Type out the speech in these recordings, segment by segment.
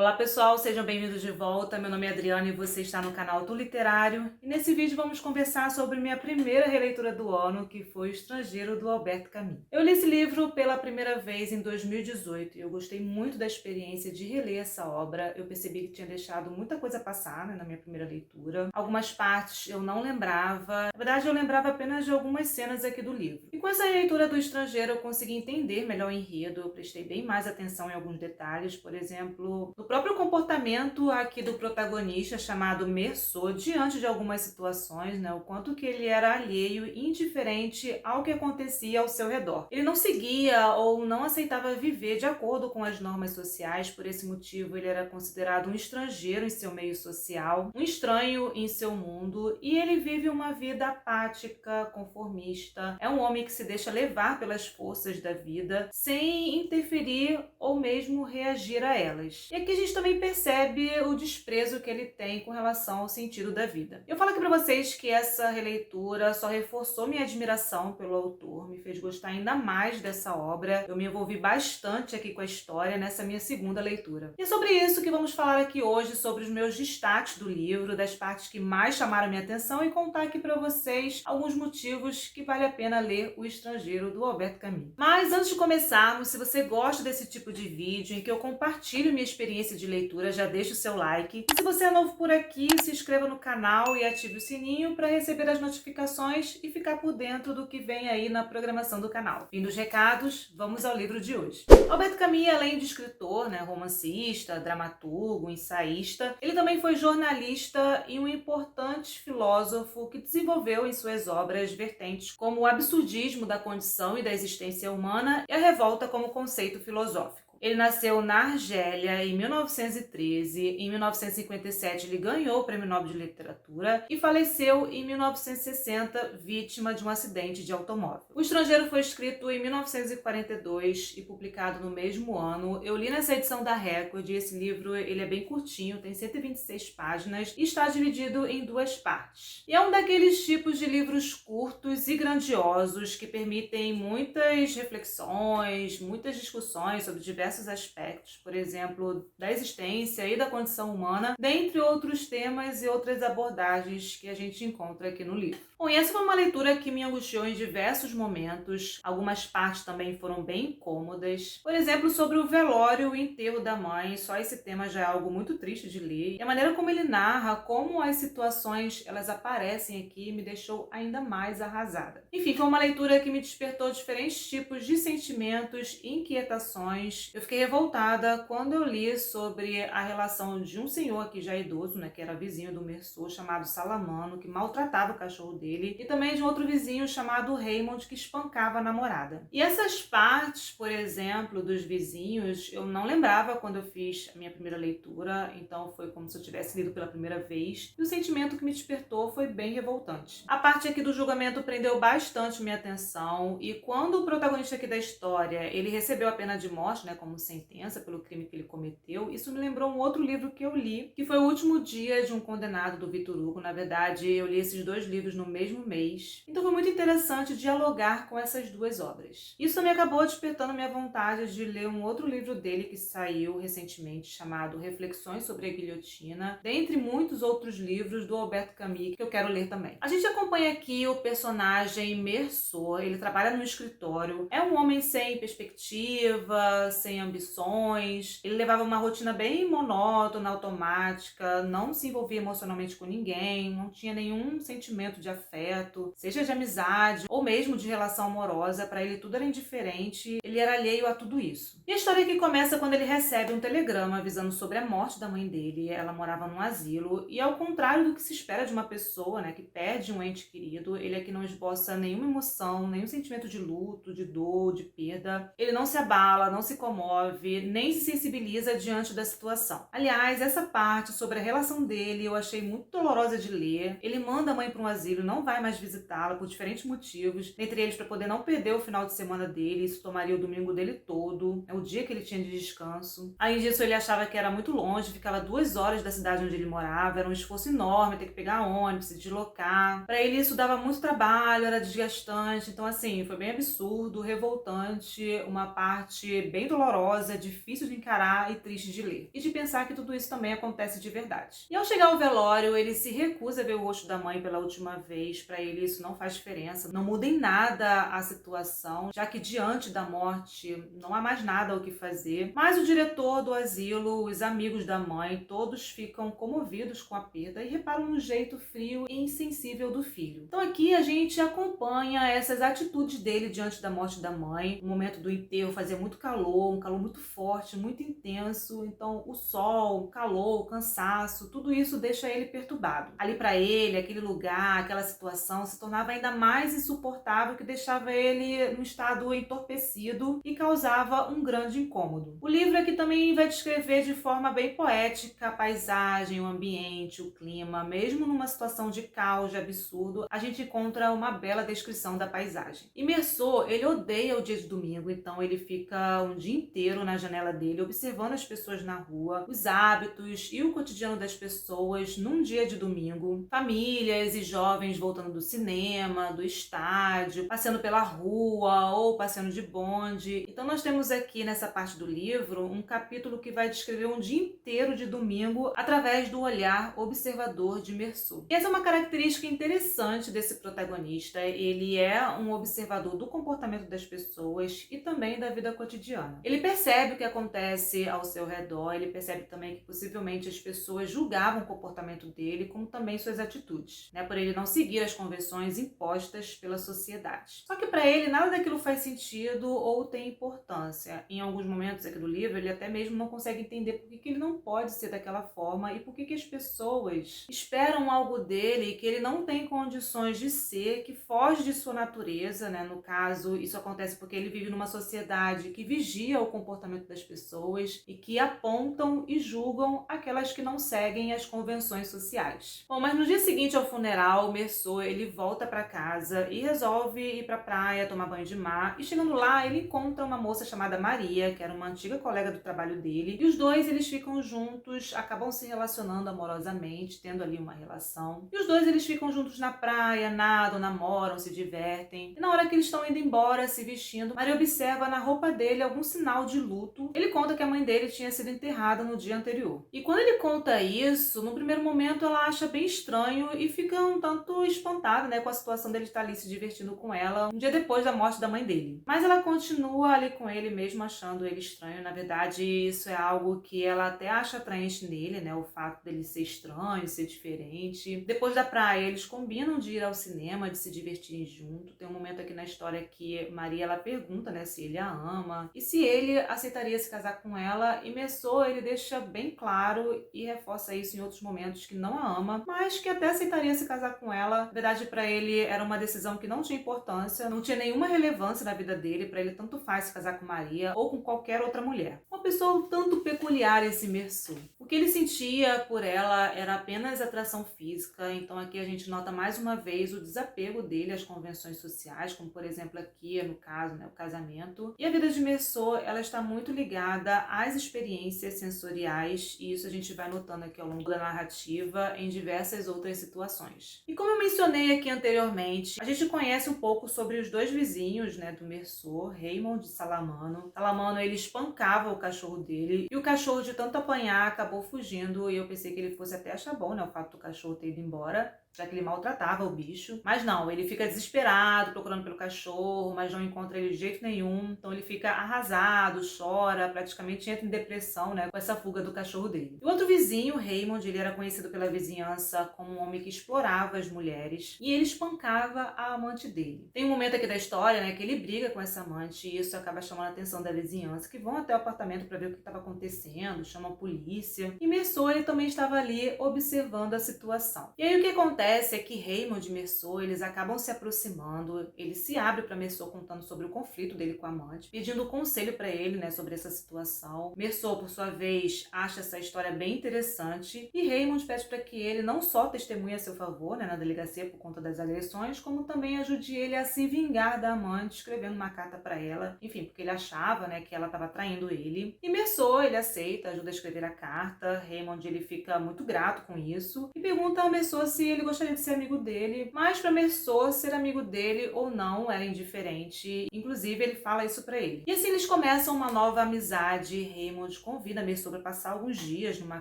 Olá pessoal, sejam bem-vindos de volta. Meu nome é Adriana e você está no canal Tu Literário. E nesse vídeo vamos conversar sobre minha primeira releitura do ano, que foi O Estrangeiro, do Albert Camus. Eu li esse livro pela primeira vez em 2018 e eu gostei muito da experiência de reler essa obra. Eu percebi que tinha deixado muita coisa passar, na minha primeira leitura. Algumas partes eu não lembrava. Na verdade, eu lembrava apenas de algumas cenas aqui do livro. E com essa releitura do Estrangeiro eu consegui entender melhor o enredo. Eu prestei bem mais atenção em alguns detalhes, por exemplo, no próprio comportamento aqui do protagonista, chamado Meursault, diante de algumas situações, o quanto que ele era alheio e indiferente ao que acontecia ao seu redor. Ele não seguia ou não aceitava viver de acordo com as normas sociais, por esse motivo ele era considerado um estrangeiro em seu meio social, um estranho em seu mundo, e ele vive uma vida apática, conformista. É um homem que se deixa levar pelas forças da vida, sem interferir ou mesmo reagir a elas. E aqui a gente também percebe o desprezo que ele tem com relação ao sentido da vida. Eu falo aqui pra vocês que essa releitura só reforçou minha admiração pelo autor, me fez gostar ainda mais dessa obra. Eu me envolvi bastante aqui com a história nessa minha segunda leitura. E é sobre isso que vamos falar aqui hoje, sobre os meus destaques do livro, das partes que mais chamaram minha atenção, e contar aqui pra vocês alguns motivos que vale a pena ler O Estrangeiro, do Albert Camus. Mas antes de começarmos, se você gosta desse tipo de vídeo em que eu compartilho minha experiência de leitura, já deixa o seu like. E se você é novo por aqui, se inscreva no canal e ative o sininho para receber as notificações e ficar por dentro do que vem aí na programação do canal. Fim dos recados, vamos ao livro de hoje. Albert Camus, além de escritor, romancista, dramaturgo, ensaísta, ele também foi jornalista e um importante filósofo que desenvolveu em suas obras vertentes como o absurdismo da condição e da existência humana e a revolta como conceito filosófico. Ele nasceu na Argélia em 1913, em 1957 ele ganhou o Prêmio Nobel de Literatura e faleceu em 1960, vítima de um acidente de automóvel. O Estrangeiro foi escrito em 1942 e publicado no mesmo ano. Eu li nessa edição da Record e esse livro ele é bem curtinho, tem 126 páginas e está dividido em duas partes. E é um daqueles tipos de livros curtos e grandiosos que permitem muitas reflexões, muitas discussões sobre diversos aspectos, por exemplo, da existência e da condição humana, dentre outros temas e outras abordagens que a gente encontra aqui no livro. Bom, e essa foi uma leitura que me angustiou em diversos momentos, algumas partes também foram bem incômodas. Por exemplo, sobre o velório e o enterro da mãe, só esse tema já é algo muito triste de ler. E a maneira como ele narra, como as situações elas aparecem aqui, me deixou ainda mais arrasada. Enfim, foi uma leitura que me despertou diferentes tipos de sentimentos e inquietações. Eu fiquei revoltada quando eu li sobre a relação de um senhor aqui já idoso, que era vizinho do Meursault, chamado Salamano, que maltratava o cachorro dele, e também de um outro vizinho chamado Raymond, que espancava a namorada. E essas partes, por exemplo, dos vizinhos, eu não lembrava quando eu fiz a minha primeira leitura, então foi como se eu tivesse lido pela primeira vez, e o sentimento que me despertou foi bem revoltante. A parte aqui do julgamento prendeu bastante minha atenção, e quando o protagonista aqui da história, ele recebeu a pena de morte, como sentença pelo crime que ele cometeu, isso me lembrou um outro livro que eu li, que foi O Último Dia de um Condenado, do Victor Hugo. Na verdade, eu li esses dois livros no mesmo mês, então foi muito interessante dialogar com essas duas obras. Isso também acabou despertando minha vontade de ler um outro livro dele que saiu recentemente, chamado Reflexões sobre a Guilhotina, dentre muitos outros livros do Albert Camus que eu quero ler também. A gente acompanha aqui o personagem Meursault. Ele trabalha no escritório, é um homem sem perspectiva, sem ambições, ele levava uma rotina bem monótona, automática, não se envolvia emocionalmente com ninguém, não tinha nenhum sentimento de afeto, seja de amizade ou mesmo de relação amorosa. Para ele tudo era indiferente, ele era alheio a tudo isso. E a história aqui começa quando ele recebe um telegrama avisando sobre a morte da mãe dele. Ela morava num asilo e, ao contrário do que se espera de uma pessoa que perde um ente querido, ele aqui não esboça nenhuma emoção, nenhum sentimento de luto, de dor, de perda. Ele não se abala, não se comove, nem se sensibiliza diante da situação. Aliás, essa parte sobre a relação dele eu achei muito dolorosa de ler. Ele manda a mãe para um asilo, não vai mais visitá-la por diferentes motivos, dentre eles para poder não perder o final de semana dele, isso tomaria o domingo dele todo, é o dia que ele tinha de descanso. Além disso, ele achava que era muito longe, ficava 2 horas da cidade onde ele morava, era um esforço enorme ter que pegar ônibus, se deslocar. Para ele isso dava muito trabalho, era desgastante, então assim, foi bem absurdo, revoltante, uma parte bem dolorosa, difícil de encarar e triste de ler. E de pensar que tudo isso também acontece de verdade. E ao chegar ao velório, ele se recusa a ver o rosto da mãe pela última vez. Para ele isso não faz diferença, não muda em nada a situação, já que diante da morte não há mais nada o que fazer. Mas o diretor do asilo, os amigos da mãe, todos ficam comovidos com a perda e reparam no jeito frio e insensível do filho. Então aqui a gente acompanha essas atitudes dele diante da morte da mãe. O momento do enterro fazia muito calor, um calor muito forte, muito intenso. Então o sol, o calor, o cansaço, tudo isso deixa ele perturbado. Ali para ele, aquele lugar, aquela situação se tornava ainda mais insuportável, que deixava ele num estado entorpecido e causava um grande incômodo. O livro aqui também vai descrever de forma bem poética a paisagem, o ambiente, o clima. Mesmo numa situação de caos, de absurdo, a gente encontra uma bela descrição da paisagem. E Meursault, ele odeia o dia de domingo, então ele fica um dia inteiro na janela dele observando as pessoas na rua, os hábitos e o cotidiano das pessoas num dia de domingo. Famílias e jovens voltando do cinema, do estádio, passeando pela rua ou passeando de bonde. Então nós temos aqui nessa parte do livro um capítulo que vai descrever um dia inteiro de domingo através do olhar observador de Meursault. E essa é uma característica interessante desse protagonista. Ele é um observador do comportamento das pessoas e também da vida cotidiana. Ele percebe o que acontece ao seu redor, ele percebe também que possivelmente as pessoas julgavam o comportamento dele, como também suas atitudes, né, por ele não seguir as convenções impostas pela sociedade. Só que para ele nada daquilo faz sentido ou tem importância. Em alguns momentos aqui do livro, ele até mesmo não consegue entender por que ele não pode ser daquela forma e por que as pessoas esperam algo dele que ele não tem condições de ser, que foge de sua natureza, né? No caso, isso acontece porque ele vive numa sociedade que vigia o comportamento das pessoas e que apontam e julgam aquelas que não seguem as convenções sociais. Bom, mas no dia seguinte ao funeral, Meursault, ele volta para casa e resolve ir para a praia, tomar banho de mar, e chegando lá, ele encontra uma moça chamada Maria, que era uma antiga colega do trabalho dele, e os dois, eles ficam juntos, acabam se relacionando amorosamente, tendo ali uma relação. E os dois, eles ficam juntos na praia, nadam, namoram, se divertem. E na hora que eles estão indo embora, se vestindo, Maria observa na roupa dele algum sinal de luto. Ele conta que a mãe dele tinha sido enterrada no dia anterior. E quando ele conta isso, no primeiro momento ela acha bem estranho e fica um tanto espantada, né, com a situação dele estar ali se divertindo com ela um dia depois da morte da mãe dele. Mas ela continua ali com ele mesmo achando ele estranho. Na verdade, isso é algo que ela até acha atraente nele, né, o fato dele ser estranho, ser diferente. Depois da praia, eles combinam de ir ao cinema, de se divertirem junto. Tem um momento aqui na história que Maria, ela pergunta, né, se ele a ama e se ele aceitaria se casar com ela, e Meursault, ele deixa bem claro e reforça isso em outros momentos, que não a ama, mas que até aceitaria se casar com ela. Na verdade, para ele era uma decisão que não tinha importância, não tinha nenhuma relevância na vida dele. Para ele tanto faz se casar com Maria ou com qualquer outra mulher. Uma pessoa um tanto peculiar, esse Meursault. O que ele sentia por ela era apenas atração física. Então aqui a gente nota mais uma vez o desapego dele às convenções sociais, como por exemplo aqui no caso, né, o casamento. E a vida de Meursault, ela está muito ligada às experiências sensoriais, e isso a gente vai notando aqui ao longo da narrativa em diversas outras situações. E como eu mencionei aqui anteriormente, a gente conhece um pouco sobre os dois vizinhos, né, do Meursault, Raymond e Salamano. Salamano, ele espancava o cachorro dele, e o cachorro, de tanto apanhar, acabou fugindo, e eu pensei que ele fosse até achar bom, né, o fato do cachorro ter ido embora, já que ele maltratava o bicho. Mas não, ele fica desesperado, procurando pelo cachorro, mas não encontra ele de jeito nenhum. Então ele fica arrasado, chora, praticamente entra em depressão, né, com essa fuga do cachorro dele. E o outro vizinho, Raymond, ele era conhecido pela vizinhança como um homem que explorava as mulheres, e ele espancava a amante dele. Tem um momento aqui da história, né, que ele briga com essa amante, e isso acaba chamando a atenção da vizinhança, que vão até o apartamento para ver o que estava acontecendo, chamam a polícia. E Meursault, ele também estava ali observando a situação. E aí o que acontece? acontece é que Raymond e Merceau, eles acabam se aproximando, ele se abre para Merceau contando sobre o conflito dele com a amante, pedindo conselho para ele, né, sobre essa situação. Merceau, por sua vez, acha essa história bem interessante e Raymond pede para que ele não só testemunhe a seu favor, né, na delegacia por conta das agressões, como também ajude ele a se vingar da amante, escrevendo uma carta para ela, enfim, porque ele achava, né, que ela estava traindo ele. E Merceau, ele aceita, ajuda a escrever a carta. Raymond, ele fica muito grato com isso e pergunta a Merceau se ele gostaria de ser amigo dele, mas para Merceau ser amigo dele ou não era indiferente. Inclusive, ele fala isso para ele. E assim eles começam uma nova amizade. Raymond convida Merceau para passar alguns dias numa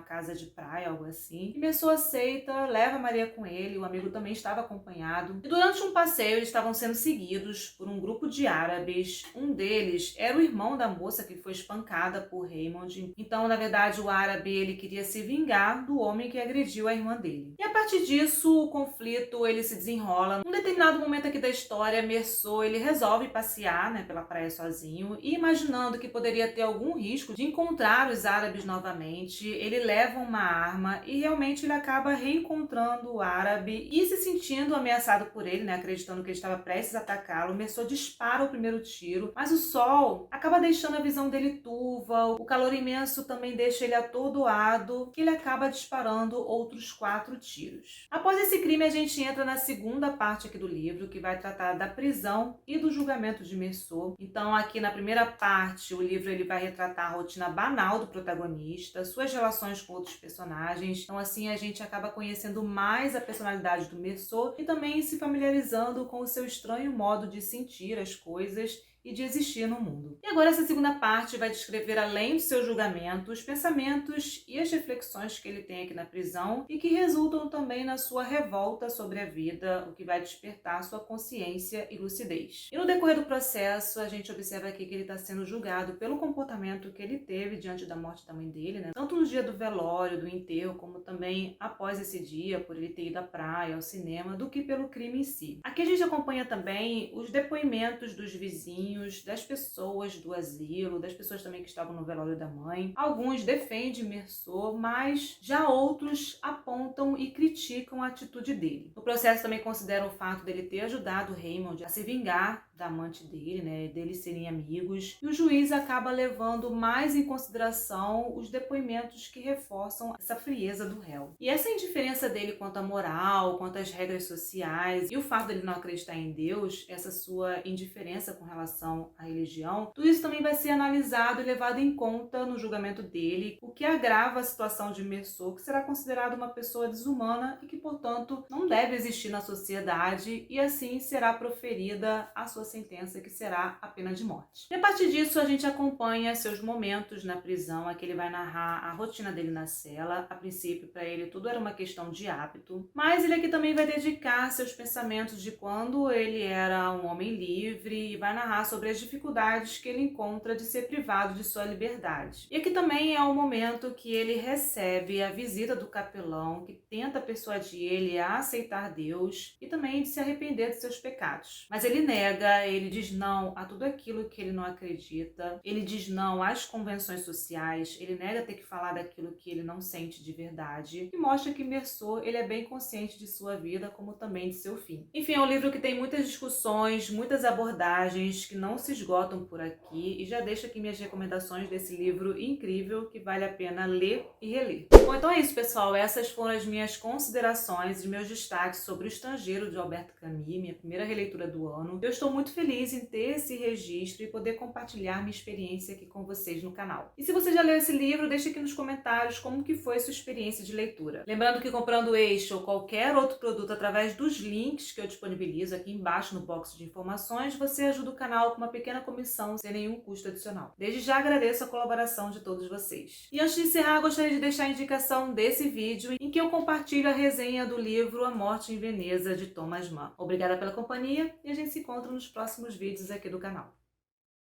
casa de praia, algo assim. E Merceau aceita, leva Maria com ele, o amigo também estava acompanhado. E durante um passeio, eles estavam sendo seguidos por um grupo de árabes. Um deles era o irmão da moça que foi espancada por Raymond. Então, na verdade, o árabe, ele queria se vingar do homem que agrediu a irmã dele. E a partir disso, o conflito, ele se desenrola. Num determinado momento aqui da história, Merceau, ele resolve passear, né, pela praia sozinho e imaginando que poderia ter algum risco de encontrar os árabes novamente, ele leva uma arma e realmente ele acaba reencontrando o árabe e se sentindo ameaçado por ele, né, acreditando que ele estava prestes a atacá-lo. Merceau dispara o primeiro tiro, mas o sol acaba deixando a visão dele turva, o calor imenso também deixa ele atordoado, que ele acaba disparando outros 4 tiros. Após esse crime, a gente entra na segunda parte aqui do livro, que vai tratar da prisão e do julgamento de Merceau. Então, aqui na primeira parte, o livro ele vai retratar a rotina banal do protagonista, suas relações com outros personagens. Então, assim, a gente acaba conhecendo mais a personalidade do Merceau e também se familiarizando com o seu estranho modo de sentir as coisas e de existir no mundo. E agora essa segunda parte vai descrever, além do seu julgamento, os pensamentos e as reflexões que ele tem aqui na prisão e que resultam também na sua revolta sobre a vida, o que vai despertar sua consciência e lucidez. E no decorrer do processo, a gente observa aqui que ele está sendo julgado pelo comportamento que ele teve diante da morte da mãe dele, né? Tanto no dia do velório, do enterro, como também após esse dia, por ele ter ido à praia, ao cinema, do que pelo crime em si. Aqui a gente acompanha também os depoimentos dos vizinhos, das pessoas do asilo, das pessoas também que estavam no velório da mãe. Alguns defendem Merceau, mas já outros apontam e criticam a atitude dele. No processo também consideram o fato dele ter ajudado Raymond a se vingar da amante dele, né, deles serem amigos, e o juiz acaba levando mais em consideração os depoimentos que reforçam essa frieza do réu. E essa indiferença dele quanto à moral, quanto às regras sociais, e o fato dele não acreditar em Deus, essa sua indiferença com relação à religião, tudo isso também vai ser analisado e levado em conta no julgamento dele, o que agrava a situação de Merceau, que será considerado uma pessoa desumana e que, portanto, não deve existir na sociedade, e assim será proferida a sua sentença, que será a pena de morte. E a partir disso, a gente acompanha seus momentos na prisão. Aqui ele vai narrar a rotina dele na cela. A princípio, para ele, tudo era uma questão de hábito, mas ele aqui também vai dedicar seus pensamentos de quando ele era um homem livre e vai narrar sobre as dificuldades que ele encontra de ser privado de sua liberdade. E aqui também é o momento que ele recebe a visita do capelão, que tenta persuadir ele a aceitar Deus e também de se arrepender de seus pecados. Mas ele nega, ele diz não a tudo aquilo que ele não acredita, ele diz não às convenções sociais, ele nega ter que falar daquilo que ele não sente de verdade e mostra que Merceau, ele é bem consciente de sua vida, como também de seu fim. Enfim, é um livro que tem muitas discussões, muitas abordagens que não se esgotam por aqui, e já deixo aqui minhas recomendações desse livro incrível que vale a pena ler e reler. Bom, então é isso, pessoal. Essas foram as minhas considerações e meus destaques sobre O Estrangeiro, de Albert Camus, minha primeira releitura do ano. Eu estou muito feliz em ter esse registro e poder compartilhar minha experiência aqui com vocês no canal. E se você já leu esse livro, deixe aqui nos comentários como que foi sua experiência de leitura. Lembrando que comprando este ou qualquer outro produto através dos links que eu disponibilizo aqui embaixo no box de informações, você ajuda o canal com uma pequena comissão sem nenhum custo adicional. Desde já agradeço a colaboração de todos vocês. E antes de encerrar, gostaria de deixar a indicação desse vídeo em que eu compartilho a resenha do livro A Morte em Veneza, de Thomas Mann. Obrigada pela companhia e a gente se encontra nos próximos vídeos aqui do canal.